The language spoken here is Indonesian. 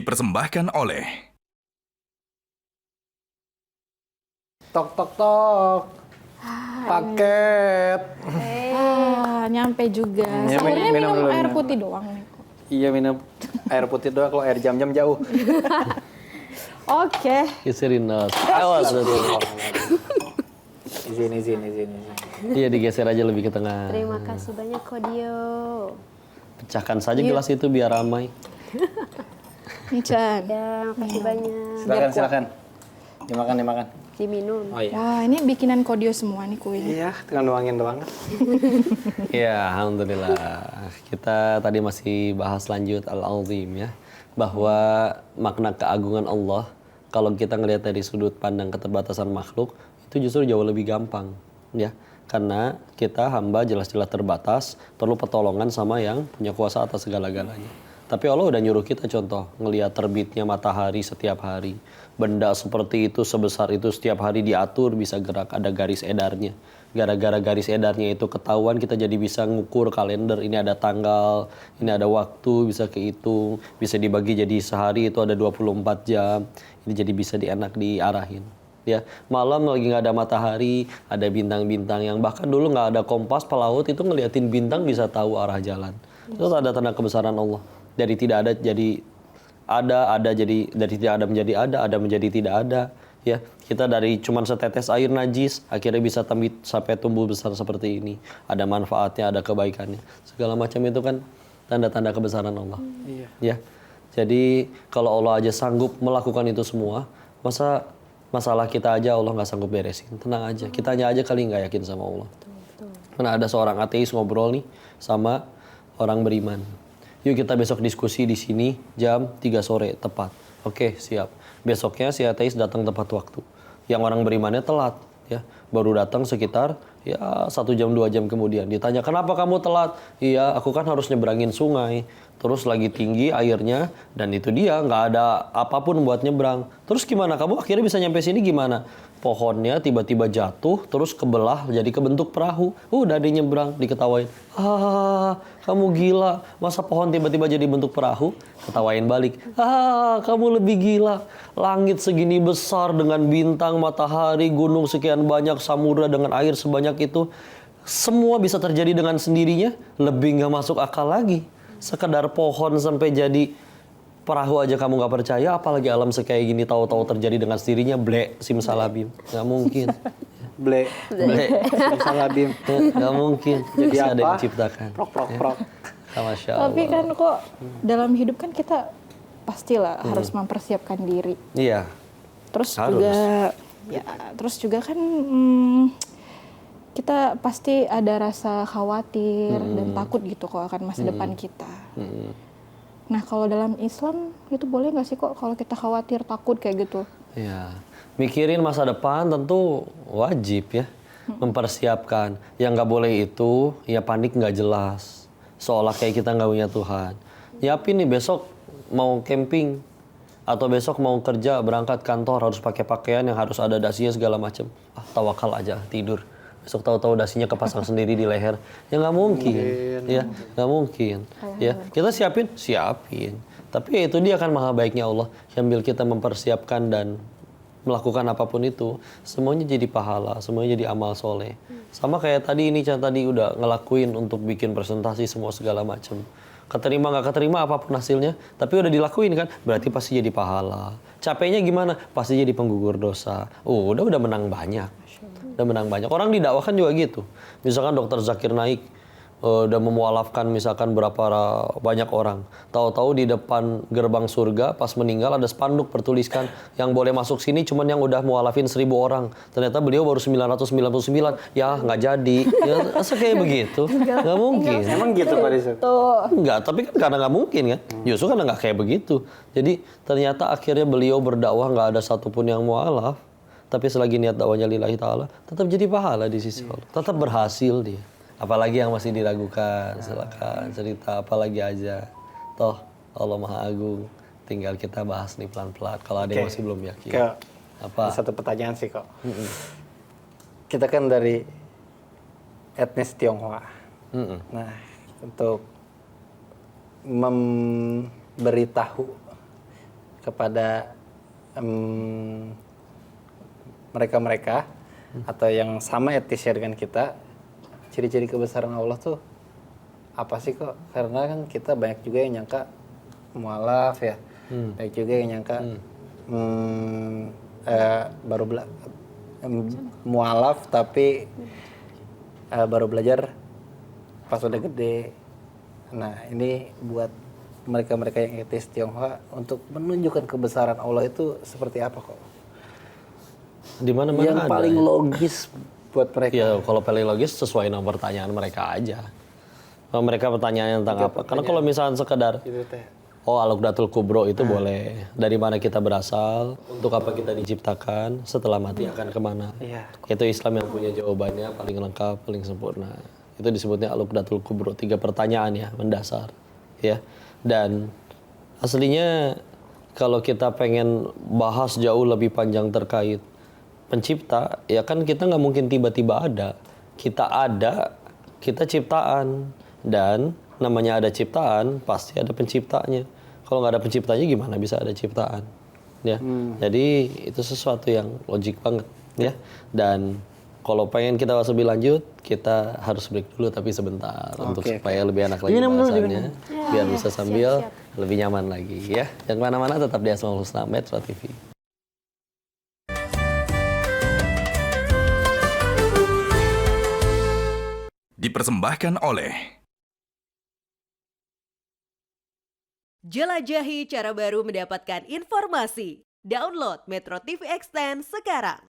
dipersembahkan oleh Tok tok tok. Paket. Nyampe juga. Ya, Sahurnya minum minum dulu, air minum. putih doang nih. Iya minum air putih doang, kalau air jam-jam jauh. Oke. Geserin nos. Awas. Izin. Iya, digeser aja lebih ke tengah. Terima kasih banyak Kodio. Pecahkan saja gelas itu biar ramai. Chan. Ya, makasih banyak. Silakan. Dimakan. Diminum. Oh iya. Wah, ini bikinan Kodio semua nih kuenya. Iya, tinggal nuangin doang. Iya, alhamdulillah. Kita tadi masih bahas lanjut Al-Azim ya. Bahwa makna keagungan Allah, kalau kita ngelihat dari sudut pandang keterbatasan makhluk, itu justru jauh lebih gampang. Ya, karena kita hamba jelas-jelas terbatas, perlu pertolongan sama yang punya kuasa atas segala-galanya. Tapi Allah udah nyuruh kita contoh, ngelihat terbitnya matahari setiap hari. Benda seperti itu, sebesar itu setiap hari diatur, bisa gerak, ada garis edarnya. Gara-gara garis edarnya itu ketahuan, kita jadi bisa ngukur kalender, ini ada tanggal, ini ada waktu, bisa kehitung, bisa dibagi jadi sehari itu ada 24 jam, ini jadi bisa diarahin. Ya, malam lagi nggak ada matahari, ada bintang-bintang yang bahkan dulu nggak ada kompas pelaut itu ngeliatin bintang bisa tahu arah jalan. Terus ada tanda kebesaran Allah. Dari tidak ada jadi ada jadi dari tidak ada menjadi tidak ada. Ya, kita dari cuman setetes air najis akhirnya bisa sampai tumbuh besar seperti ini. Ada manfaatnya, ada kebaikannya. Segala macam itu kan tanda-tanda kebesaran Allah. Iya. Ya. Jadi kalau Allah aja sanggup melakukan itu semua, masa masalah kita aja Allah nggak sanggup beresin? Tenang aja, kitanya aja kali nggak yakin sama Allah. Karena ada seorang ateis ngobrol nih sama orang beriman. Yuk kita besok diskusi di sini jam 3 sore tepat. Oke, siap. Besoknya si ateis datang tepat waktu. Yang orang berimannya telat, ya. Baru datang sekitar 1 jam 2 jam kemudian. Ditanya, "Kenapa kamu telat?" "Iya, aku kan harus nyebrangin sungai. Terus lagi tinggi airnya dan itu dia nggak ada apapun buat nyebrang. Terus gimana? Kamu akhirnya bisa nyampe sini gimana?" "Pohonnya tiba-tiba jatuh terus kebelah jadi kebentuk perahu. Udah dia nyebrang." Diketawain. Kamu gila. Masa pohon tiba-tiba jadi bentuk perahu?" Ketawain balik. Kamu lebih gila. Langit segini besar dengan bintang, matahari, gunung sekian banyak, samudra dengan air sebanyak itu. Semua bisa terjadi dengan sendirinya. Lebih nggak masuk akal lagi. Sekedar pohon sampai jadi perahu aja kamu nggak percaya, apalagi alam sekayak gini tahu-tahu terjadi dengan sendirinya. Simsalabim, nggak mungkin. Ble. Simsalabim. Nggak mungkin. Jadi Ada yang apa? menciptakan. Prok. Masya Allah. Tapi kan kok dalam hidup kan kita pastilah harus mempersiapkan diri. Iya. Terus Harus. juga kan kita pasti ada rasa khawatir dan takut gitu kok akan masa depan kita. Nah kalau dalam Islam itu boleh nggak sih kok kalau kita khawatir takut kayak gitu? Iya. Mikirin masa depan tentu wajib ya. Mempersiapkan. Yang nggak boleh itu ya panik nggak jelas. Seolah kayak kita nggak punya Tuhan. Nyiapin nih besok mau camping. Atau besok mau kerja, berangkat kantor harus pakai pakaian yang harus ada dasinya segala macam. Tawakal aja, tidur. Besok tahu-tahu dasinya kepasang sendiri di leher. Ya nggak mungkin. Ya nggak mungkin. Ya kita siapin. Tapi ya itu dia kan maha baiknya Allah. Sambil kita mempersiapkan dan melakukan apapun itu, semuanya jadi pahala, semuanya jadi amal soleh. Sama kayak tadi ini, tadi udah ngelakuin untuk bikin presentasi semua segala macam. Keterima nggak keterima apapun hasilnya, tapi udah dilakuin kan, berarti pasti jadi pahala. Capeknya gimana? Pasti jadi penggugur dosa. Udah menang banyak. Udah menang banyak. Orang didakwahkan juga gitu. Misalkan Dr. Zakir Naik udah memualafkan misalkan banyak orang. Tahu-tahu di depan gerbang surga pas meninggal ada spanduk bertuliskan yang boleh masuk sini cuman yang udah mualafin 1.000 orang. Ternyata beliau baru 999. Ya nggak jadi. Ya masa kayak begitu? Nggak mungkin. Emang gitu Pak Rizal? Enggak, tapi kan karena nggak mungkin kan. Justru karena nggak kayak begitu. Jadi ternyata akhirnya beliau berdakwah nggak ada satupun yang mualaf. Tapi selagi niat dakwahnya lillahi ta'ala, tetap jadi pahala di sisi Allah. Tetap berhasil dia. Apalagi yang masih diragukan, silakan cerita apalagi aja. Toh Allah Maha Agung. Tinggal kita bahas nih pelan-pelan. Kalau ada yang masih belum yakin. Apa? Satu pertanyaan sih kok. Kita kan dari etnis Tionghoa. Nah, untuk memberitahu kepada mereka-mereka atau yang sama etisnya dengan kita, ciri-ciri kebesaran Allah tuh apa sih kok? Karena kan kita banyak juga yang nyangka mualaf ya, banyak juga yang nyangka mualaf tapi baru belajar pas udah gede. Nah ini buat mereka-mereka yang etis Tionghoa untuk menunjukkan kebesaran Allah itu seperti apa kok? Di mana-mana Yang ada. paling logis buat mereka. Ya kalau paling logis sesuai nama pertanyaan mereka aja. Kalau mereka pertanyaannya tentang apa? Karena kalau misalnya sekedar Gitu teh. oh Al-Uqdatul Kubro itu boleh. Dari mana kita berasal, untuk apa kita diciptakan, setelah mati akan kemana. Iya. Itu Islam yang punya jawabannya paling lengkap, paling sempurna. Itu disebutnya Al-Uqdatul Kubro, 3 pertanyaan ya, mendasar. Ya. Dan aslinya kalau kita pengen bahas jauh lebih panjang terkait pencipta, ya kan kita nggak mungkin tiba-tiba ada. Kita ciptaan. Dan namanya ada ciptaan, pasti ada penciptanya. Kalau nggak ada penciptanya gimana bisa ada ciptaan? Ya, jadi itu sesuatu yang logik banget, ya. Dan kalau pengen kita bahas lebih lanjut, kita harus break dulu tapi sebentar untuk supaya lebih enak lagi bahasannya, biar bisa sambil lebih nyaman lagi, ya. Jangan kemana-mana, tetap di Asmaul Husna Metro TV. Dipersembahkan oleh Jelajahi cara baru mendapatkan informasi. Download Metro TV Extend sekarang.